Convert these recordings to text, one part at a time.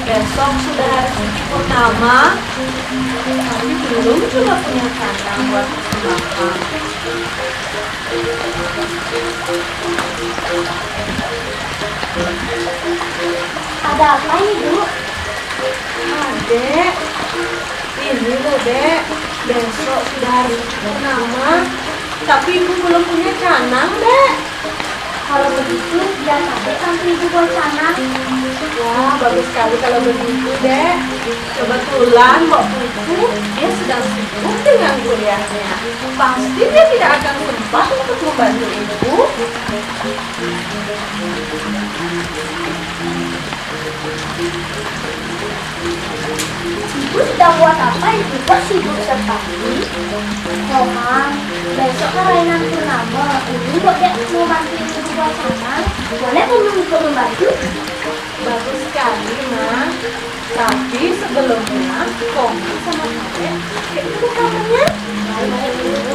Besok sudah hari suci purnama, tapi belum juga punya canang buat makan. Ada apa ini, Bu? Adek, ini loh Dek, besok sudah hari suci purnama, tapi ibu belum punya canang Dek. Kalau begitu, biar Adek sampai Ibu buat canang. Wah, bagus sekali kalau begitu Dek. Kebetulan Mbak Putu, dia sedang sibuk dengan kuliahnya. Pasti dia tidak akan sempat untuk membantu ibu. Ibu sedang buat apa? Ibu kok sibuk sekali? Komang, besok kan Rainan purnama. Ini kok Dek mau bantuin Ibu buat canang? Boleh ikut membantu? Bagus sekali, Nak. Tapi sebelumnya, Komang sama Adek ke ibu kamarnya. Baik-baik, Ibu.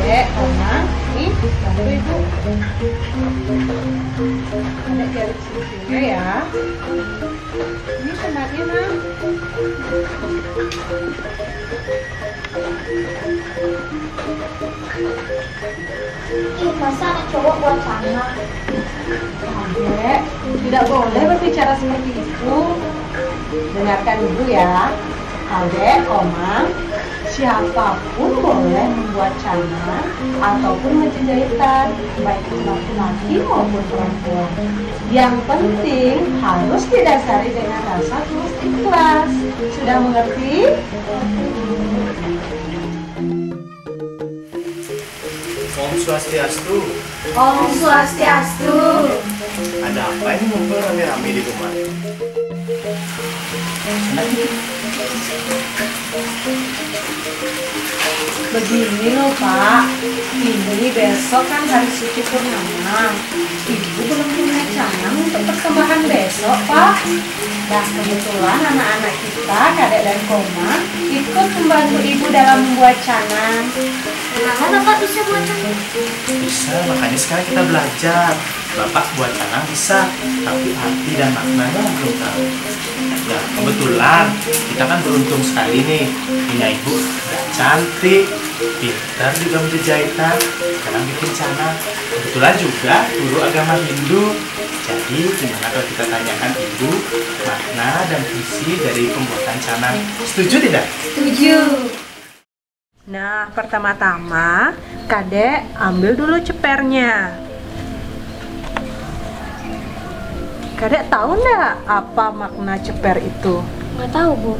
Dek, Komang, nih, bantu ibu. Adek garis sisinya ya. Ini senarnya, Nak. Ih, masa anak cowok buat canang? Adek, tidak boleh berbicara seperti itu. Dengarkan ibu ya. Adek, Komang, siapapun boleh membuat canang ataupun menjahitan, baik itu laki-laki maupun perempuan. Yang penting harus didasari dengan rasa tulus ikhlas. Sudah mengerti? Om Swastiastu. Om Swastiastu. Ada apa ini ngumpul rame-rame di rumah? Begini loh Pak, ini besok kan hari suci purnama. Ibu belum punya canang untuk persembahan besok Pak. Dan kebetulan anak-anak kita, Kadek dan Komang, ikut membantu ibu dalam membuat canang. Kenapa Bapak bisa buat canang? Bisa, makanya sekarang kita belajar. Bapak buat canang bisa, tapi arti dan maknanya belum tahu. Nah, kebetulan kita kan beruntung sekali nih punya ibu yang cantik, pintar juga menjahitan, sekarang bikin canang. Kebetulan juga guru agama Hindu. Jadi gimana kalau kita tanyakan ibu makna dan visi dari pembuatan canang? Setuju tidak? Setuju. Nah, pertama-tama Kadek ambil dulu cepernya. Kadek tahu nggak apa makna ceper itu? Nggak tahu, Bu.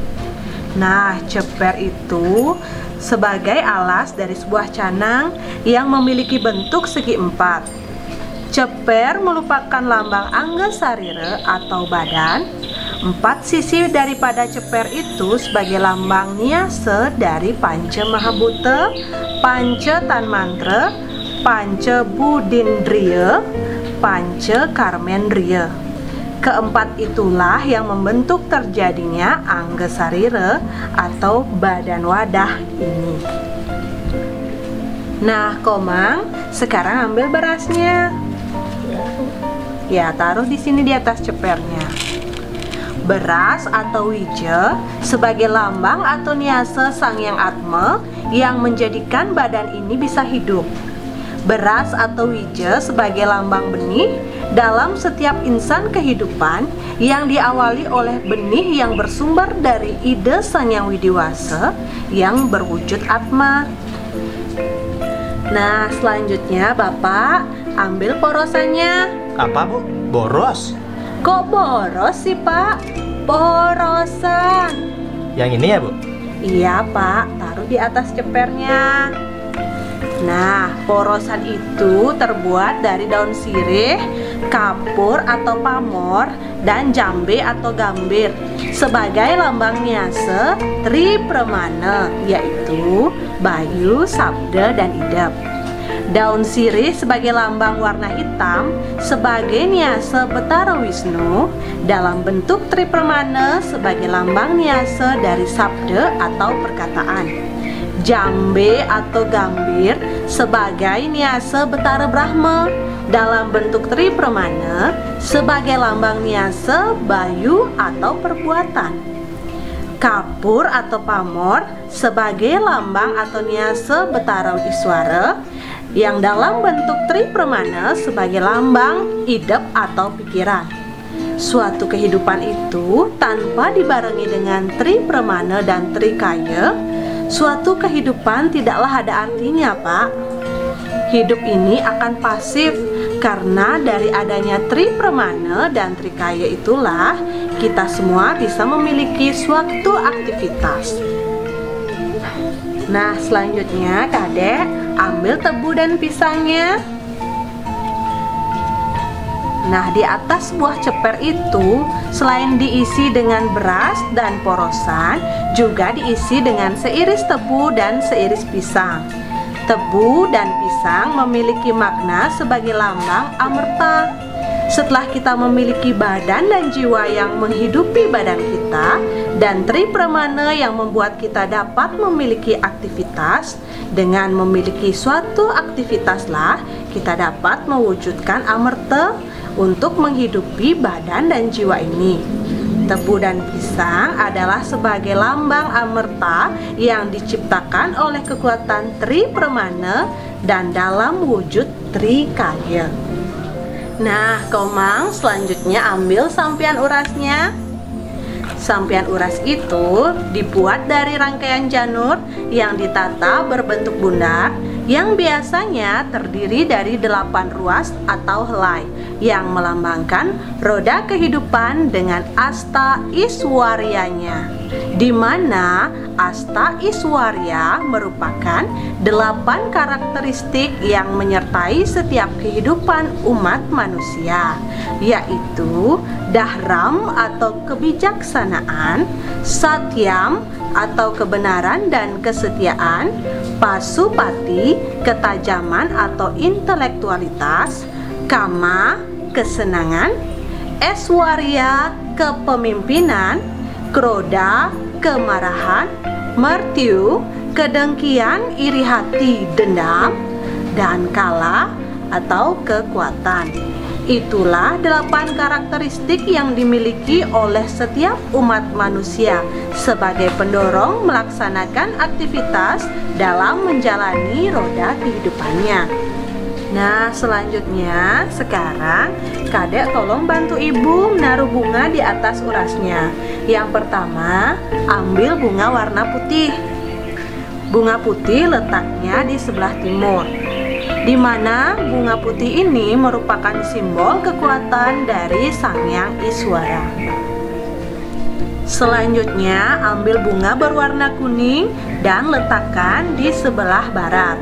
Nah, ceper itu sebagai alas dari sebuah canang yang memiliki bentuk segi empat. Ceper merupakan lambang Angga Sarira atau badan. Empat sisi daripada ceper itu sebagai lambang niase dari Panca Mahabhuta, Panca Tanmantra, Panca Budindriya, Panca Karmendriya. Keempat itulah yang membentuk terjadinya Angga Sarira atau badan wadah ini. Nah, Komang, sekarang ambil berasnya. Ya, taruh di sini di atas cepernya. Beras atau wija sebagai lambang atau niase Sang Hyang Atma yang menjadikan badan ini bisa hidup. Beras atau wija sebagai lambang benih dalam setiap insan kehidupan yang diawali oleh benih yang bersumber dari ide Sang Hyang Widiwasa yang berwujud Atma. Nah, selanjutnya Bapak ambil porosannya. Apa Bu? Boros? Kok boros sih Pak? Porosan. Yang ini ya Bu? Iya Pak, taruh di atas cepernya. Nah, porosan itu terbuat dari daun sirih, kapur atau pamor, dan jambe atau gambir sebagai lambang niase Tri Pramana, yaitu Bayu, Sabda, dan Idep. Daun sirih sebagai lambang warna hitam sebagai niase Betara Wisnu dalam bentuk Tri Pramana sebagai lambang niase dari sabda atau perkataan. Jambe atau gambir sebagai niase Betara Brahma dalam bentuk Tri Pramana sebagai lambang niase Bayu atau perbuatan. Kapur atau pamor sebagai lambang atau niase Betara Iswara yang dalam bentuk Tri Pramana sebagai lambang idep atau pikiran. Suatu kehidupan itu tanpa dibarengi dengan Tri Pramana dan Tri Kaya, suatu kehidupan tidaklah ada artinya, Pak. Hidup ini akan pasif karena dari adanya Tri Pramana dan Tri Kaya itulah kita semua bisa memiliki suatu aktivitas. Nah, selanjutnya Kadek ambil tebu dan pisangnya. Nah, di atas buah ceper itu selain diisi dengan beras dan porosan, juga diisi dengan seiris tebu dan seiris pisang. Tebu dan pisang memiliki makna sebagai lambang amerta. Setelah kita memiliki badan dan jiwa yang menghidupi badan kita dan Tri Pramana yang membuat kita dapat memiliki aktivitas, dengan memiliki suatu aktivitaslah kita dapat mewujudkan amerta untuk menghidupi badan dan jiwa ini. Tebu dan pisang adalah sebagai lambang amerta yang diciptakan oleh kekuatan Tri Pramana dan dalam wujud Tri Kaya. Nah, Komang, selanjutnya ambil sampian urasnya. Sampian uras itu dibuat dari rangkaian janur yang ditata berbentuk bundar yang biasanya terdiri dari 8 ruas atau helai yang melambangkan roda kehidupan dengan asta Iswaryanya, di mana asta Iswarya merupakan 8 karakteristik yang menyertai setiap kehidupan umat manusia, yaitu Dahram atau kebijaksanaan, Satyam atau kebenaran dan kesetiaan, Pasupati ketajaman atau intelektualitas, Kama kesenangan, Eswarya kepemimpinan, Kroda kemarahan, Martyu kedengkian, iri hati, dendam, dan Kala atau kekuatan. Itulah 8 karakteristik yang dimiliki oleh setiap umat manusia sebagai pendorong melaksanakan aktivitas dalam menjalani roda kehidupannya. Nah, selanjutnya sekarang Kadek tolong bantu Ibu menaruh bunga di atas urasnya. Yang pertama, ambil bunga warna putih. Bunga putih letaknya di sebelah timur, di mana bunga putih ini merupakan simbol kekuatan dari Sang Hyang Iswara. Selanjutnya, ambil bunga berwarna kuning dan letakkan di sebelah barat,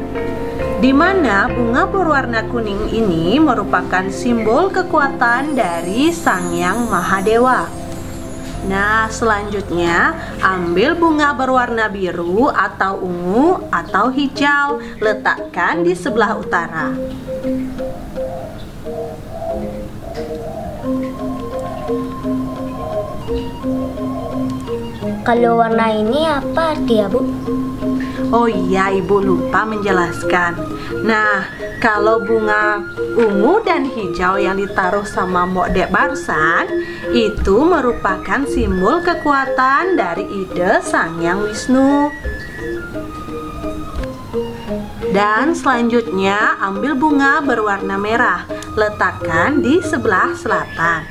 di mana bunga berwarna kuning ini merupakan simbol kekuatan dari Sang Hyang Mahadewa. Nah, selanjutnya ambil bunga berwarna biru atau ungu atau hijau, letakkan di sebelah utara. Kalau warna ini apa arti ya, Bu? Oh iya, Ibu lupa menjelaskan. Nah, kalau bunga ungu dan hijau yang ditaruh sama Mbok Dek barusan, itu merupakan simbol kekuatan dari ide Sang Hyang Wisnu. Dan selanjutnya ambil bunga berwarna merah, letakkan di sebelah selatan,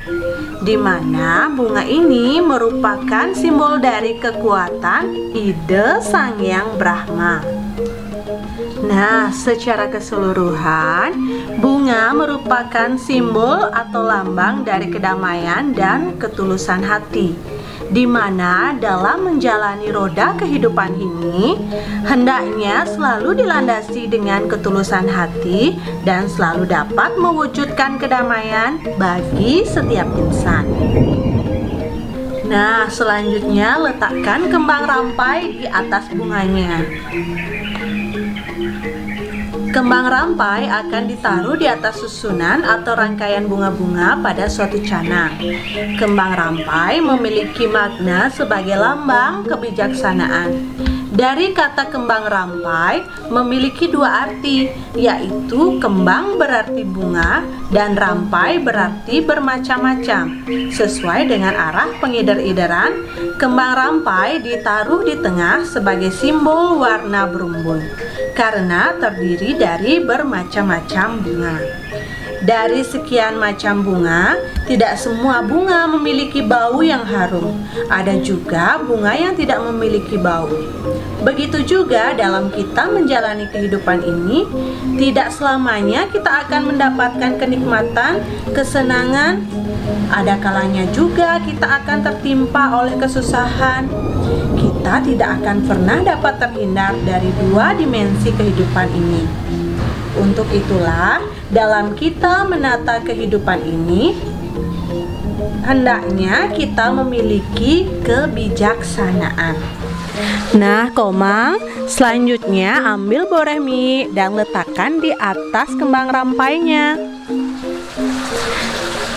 di mana bunga ini merupakan simbol dari kekuatan ide Sang Hyang Brahma. Nah, secara keseluruhan, bunga merupakan simbol atau lambang dari kedamaian dan ketulusan hati. di mana dalam menjalani roda kehidupan ini hendaknya selalu dilandasi dengan ketulusan hati dan selalu dapat mewujudkan kedamaian bagi setiap insan. Nah, selanjutnya letakkan kembang rampai di atas bunganya. Kembang rampai akan ditaruh di atas susunan atau rangkaian bunga-bunga pada suatu canang. Kembang rampai memiliki makna sebagai lambang kebijaksanaan. Dari kata kembang rampai memiliki dua arti, yaitu kembang berarti bunga dan rampai berarti bermacam-macam. Sesuai dengan arah pengidar-idaran, kembang rampai ditaruh di tengah sebagai simbol warna berumbun karena terdiri dari bermacam-macam bunga. Dari sekian macam bunga, tidak semua bunga memiliki bau yang harum. Ada juga bunga yang tidak memiliki bau. Begitu juga dalam kita menjalani kehidupan ini, tidak selamanya kita akan mendapatkan kenikmatan, kesenangan. Ada kalanya juga kita akan tertimpa oleh kesusahan. Kita tidak akan pernah dapat terhindar dari dua dimensi kehidupan ini. Untuk itulah, dalam kita menata kehidupan ini, hendaknya kita memiliki kebijaksanaan. Nah, Komang, selanjutnya ambil boreh mie dan letakkan di atas kembang rampainya.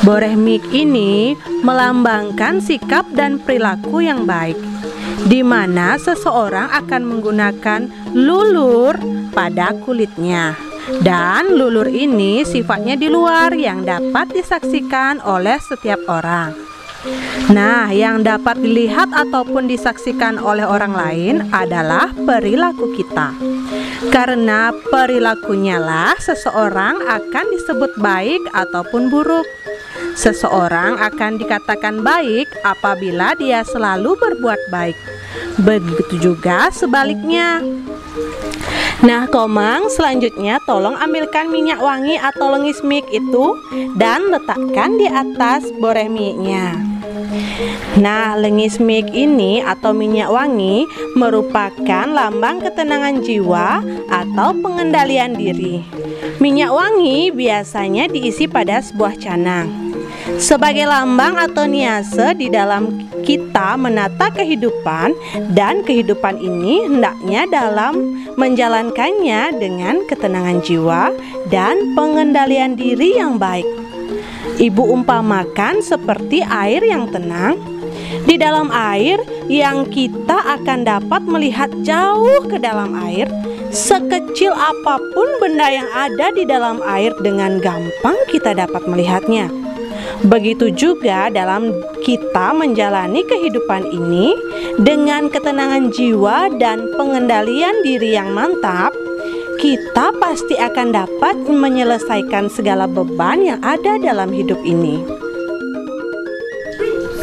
Boreh mie ini melambangkan sikap dan perilaku yang baik, di mana seseorang akan menggunakan lulur pada kulitnya. Dan lulur ini sifatnya di luar yang dapat disaksikan oleh setiap orang. Nah, yang dapat dilihat ataupun disaksikan oleh orang lain adalah perilaku kita. Karena perilakunya lah seseorang akan disebut baik ataupun buruk. Seseorang akan dikatakan baik apabila dia selalu berbuat baik. Begitu juga sebaliknya. Nah, Komang, selanjutnya tolong ambilkan minyak wangi atau lengis mie itu dan letakkan di atas boreh mie-nya. Nah, lengis mie ini atau minyak wangi merupakan lambang ketenangan jiwa atau pengendalian diri. Minyak wangi biasanya diisi pada sebuah canang. Sebagai lambang atau niase di dalam kita menata kehidupan, dan kehidupan ini hendaknya dalam menjalankannya dengan ketenangan jiwa dan pengendalian diri yang baik. Ibu umpamakan seperti air yang tenang. Di dalam air yang kita akan dapat melihat jauh ke dalam air, sekecil apapun benda yang ada di dalam air dengan gampang kita dapat melihatnya. Begitu juga dalam kita menjalani kehidupan ini dengan ketenangan jiwa dan pengendalian diri yang mantap, kita pasti akan dapat menyelesaikan segala beban yang ada dalam hidup ini.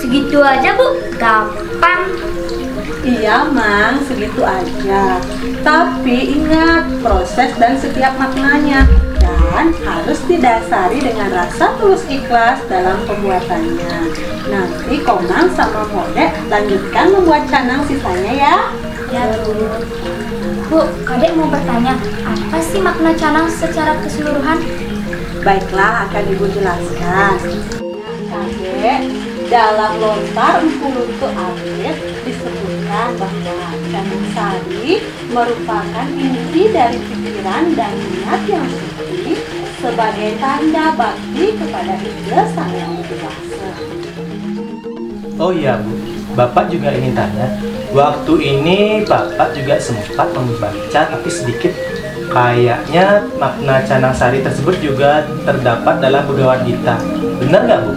Segitu aja, Bu. Gampang. Iya, Mang, segitu aja. Tapi ingat proses dan setiap maknanya, dan harus didasari dengan rasa tulus ikhlas dalam pembuatannya. Nanti Komang sama Modek lanjutkan membuat canang sisanya ya. Ya, Bu. Bu, Kadek mau bertanya, apa sih makna canang secara keseluruhan? Baiklah, akan Ibu jelaskan. Kadek, dalam lontar Empu Luntu Alit disebutkan bahwa canang sari merupakan inti dari pikiran dan niat yang suci sebagai tanda bakti kepada Iblis Sang Yang Kuasa. Oh iya, Bu, Bapak juga ingin tanya. Waktu ini Bapak juga sempat membaca, tapi sedikit kayaknya makna canang sari tersebut juga terdapat dalam Bhagavad Gita. Benar nggak, Bu?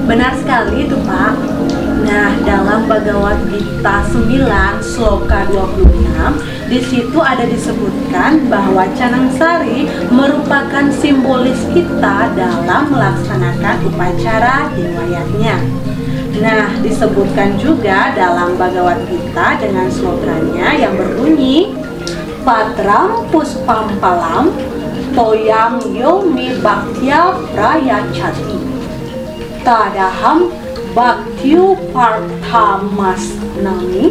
Benar sekali itu, Pak. Nah, dalam Bhagavad Gita 9 sloka 26, di situ ada disebutkan bahwa canang sari merupakan simbolis kita dalam melaksanakan upacara dewayatnya. Nah, disebutkan juga dalam Bhagavad Gita dengan slogannya yang berbunyi Patram Puspam Palam Toyam Yomi Bhaktya Prayachati Tadaham Bhaktiu Partamasnami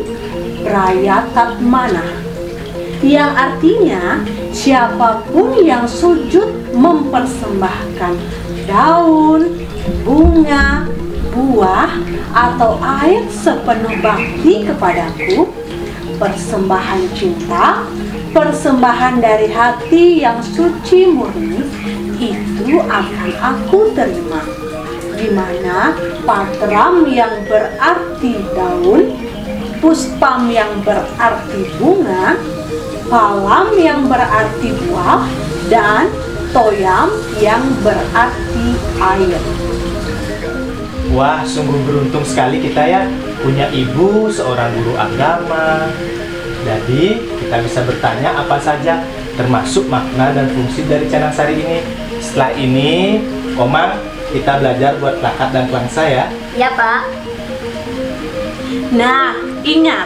Prayatatmana, yang artinya siapapun yang sujud mempersembahkan daun, bunga, buah, atau air sepenuh bakti kepadaku, persembahan cinta, persembahan dari hati yang suci murni, itu akan aku terima. Di mana patram yang berarti daun, puspam yang berarti bunga, palam yang berarti buah, dan toyam yang berarti air. Wah, sungguh beruntung sekali kita ya, punya ibu seorang guru agama. Jadi kita bisa bertanya apa saja, termasuk makna dan fungsi dari Canang Sari ini. Setelah ini, Oma, kita belajar buat plakat dan kelangsa ya. Ya, Pak. Nah, ingat,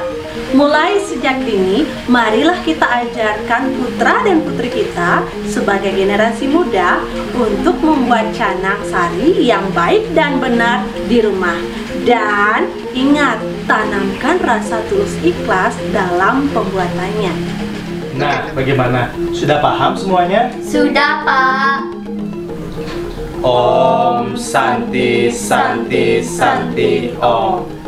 mulai sejak dini, marilah kita ajarkan putra dan putri kita sebagai generasi muda untuk membuat canang sari yang baik dan benar di rumah. Dan ingat, tanamkan rasa tulus ikhlas dalam pembuatannya. Nah, bagaimana? Sudah paham semuanya? Sudah, Pak. Om Santi Santi Santi Om.